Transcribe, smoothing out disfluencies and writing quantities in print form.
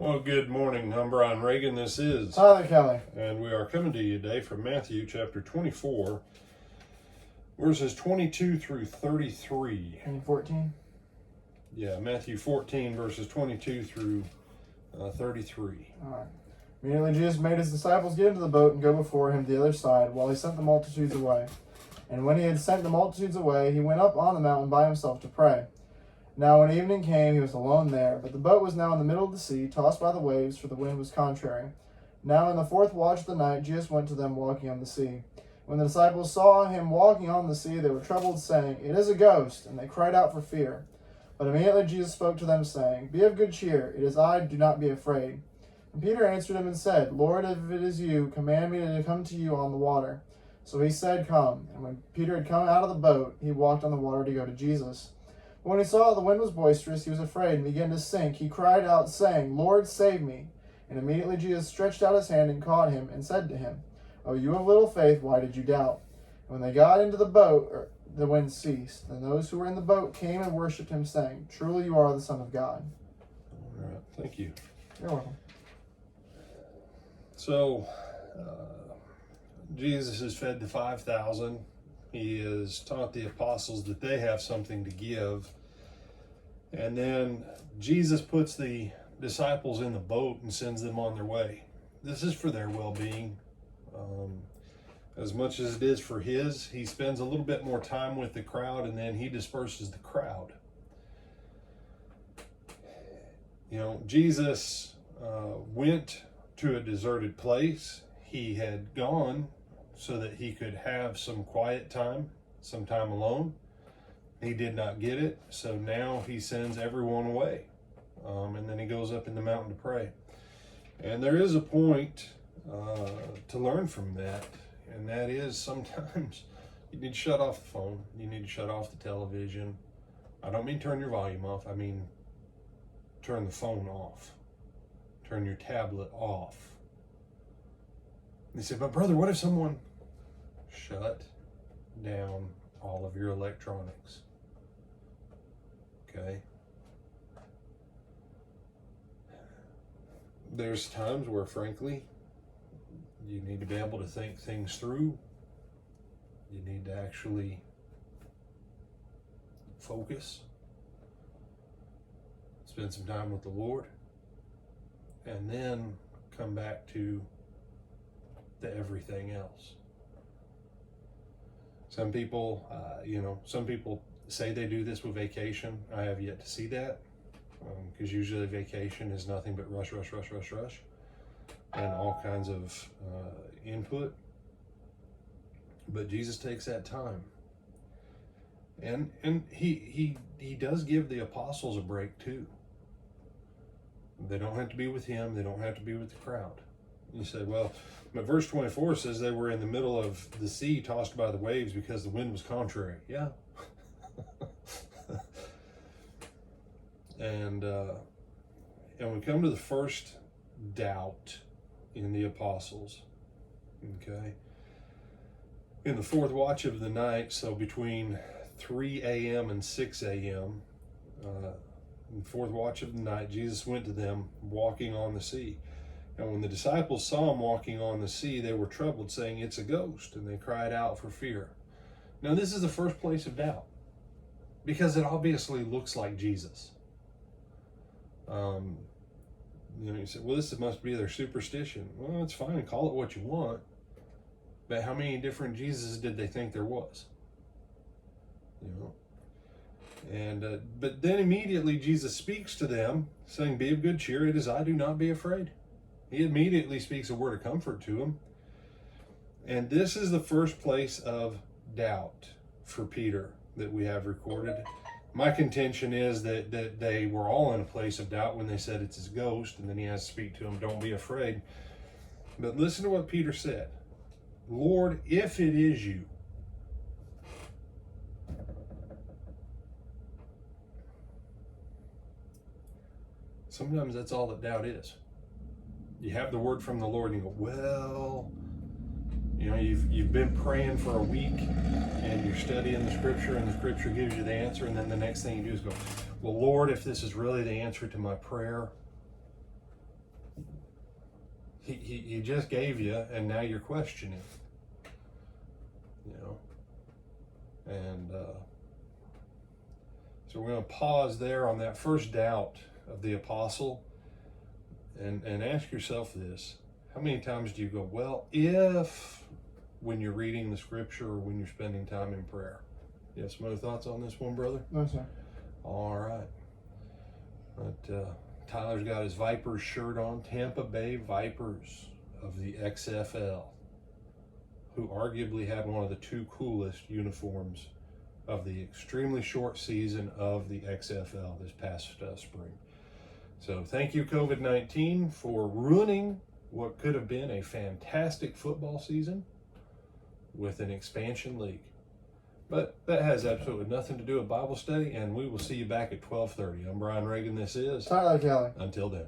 Well, good morning. I'm Brian Reagan. This is Tyler Kelly. And we are coming to you today from Matthew chapter 24, verses 22 through 33. 14? Yeah, Matthew 14, verses 22 through 33. All right. Immediately Jesus made his disciples get into the boat and go before him to the other side, while he sent the multitudes away. And when he had sent the multitudes away, he went up on the mountain by himself to pray. Now when evening came, he was alone there, but the boat was now in the middle of the sea, tossed by the waves, for the wind was contrary. Now in the fourth watch of the night, Jesus went to them walking on the sea. When the disciples saw him walking on the sea, they were troubled, saying, "It is a ghost," and they cried out for fear. But immediately Jesus spoke to them, saying, "Be of good cheer, it is I, do not be afraid." And Peter answered him and said, "Lord, if it is you, command me to come to you on the water." So he said, "Come." And when Peter had come out of the boat, he walked on the water to go to Jesus. But when he saw the wind was boisterous, he was afraid and began to sink. He cried out, saying, "Lord, save me." And immediately Jesus stretched out his hand and caught him and said to him, "O you of little faith, why did you doubt?" And when they got into the boat, the wind ceased. And those who were in the boat came and worshipped him, saying, "Truly you are the Son of God." All right, thank you. You're welcome. So, Jesus has fed the 5,000. He has taught the apostles that they have something to give. And then Jesus puts the disciples in the boat and sends them on their way. This is for their well-being. As much as it is for his, he spends a little bit more time with the crowd, and then he disperses the crowd. You know, Jesus went to a deserted place. He had gone so that he could have some quiet time, some time alone. He did not get it, so now he sends everyone away. And then he goes up in the mountain to pray. And there is a point to learn from that, and that is sometimes you need to shut off the phone, you need to shut off the television. I don't mean turn your volume off, I mean turn the phone off, turn your tablet off. They said, "But brother, what if someone..." Shut down all of your electronics. Okay? There's times where, frankly, you need to be able to think things through. You need to actually focus, spend some time with the Lord, and then come back to the everything else. Some people, some people say they do this with vacation. I have yet to see that, because usually vacation is nothing but rush, and all kinds of input. But Jesus takes that time, and he does give the apostles a break too. They don't have to be with him. They don't have to be with the crowd. You say, well, but verse 24 says they were in the middle of the sea, tossed by the waves because the wind was contrary. Yeah. And we come to the first doubt in the apostles. Okay. In the fourth watch of the night, so between 3 a.m. and 6 a.m., in the fourth watch of the night, Jesus went to them walking on the sea. And when the disciples saw him walking on the sea, they were troubled, saying, "It's a ghost," and they cried out for fear. Now, this is the first place of doubt, because it obviously looks like Jesus. You say, well, this must be their superstition. Well, it's fine, call it what you want, but how many different Jesuses did they think there was? And but then immediately Jesus speaks to them, saying, "Be of good cheer, it is I, do not be afraid." He immediately speaks a word of comfort to them. And this is the first place of doubt for Peter that we have recorded. My contention is that they were all in a place of doubt when they said it's his ghost, and then he has to speak to them, "Don't be afraid." But listen to what Peter said. "Lord, if it is you." Sometimes that's all that doubt is. You have the word from the Lord and you go, well, you've been praying for a week and you're studying the scripture and the scripture gives you the answer, and then the next thing you do is go, well, Lord, if this is really the answer to my prayer, he just gave you, and now you're questioning. And so we're going to pause there on that first doubt of the apostle, and ask yourself this: how many times do you go, well, if, when you're reading the scripture or when you're spending time in prayer? You have some other thoughts on this one, brother? No, sir. All right. But Tyler's got his Vipers shirt on. Tampa Bay Vipers of the XFL, who arguably had one of the two coolest uniforms of the extremely short season of the XFL this past spring. So thank you, COVID-19, for ruining what could have been a fantastic football season with an expansion league. But that has absolutely nothing to do with Bible study, and we will see you back at 12:30. I'm Brian Reagan. This is Tyler Kelly. Until then.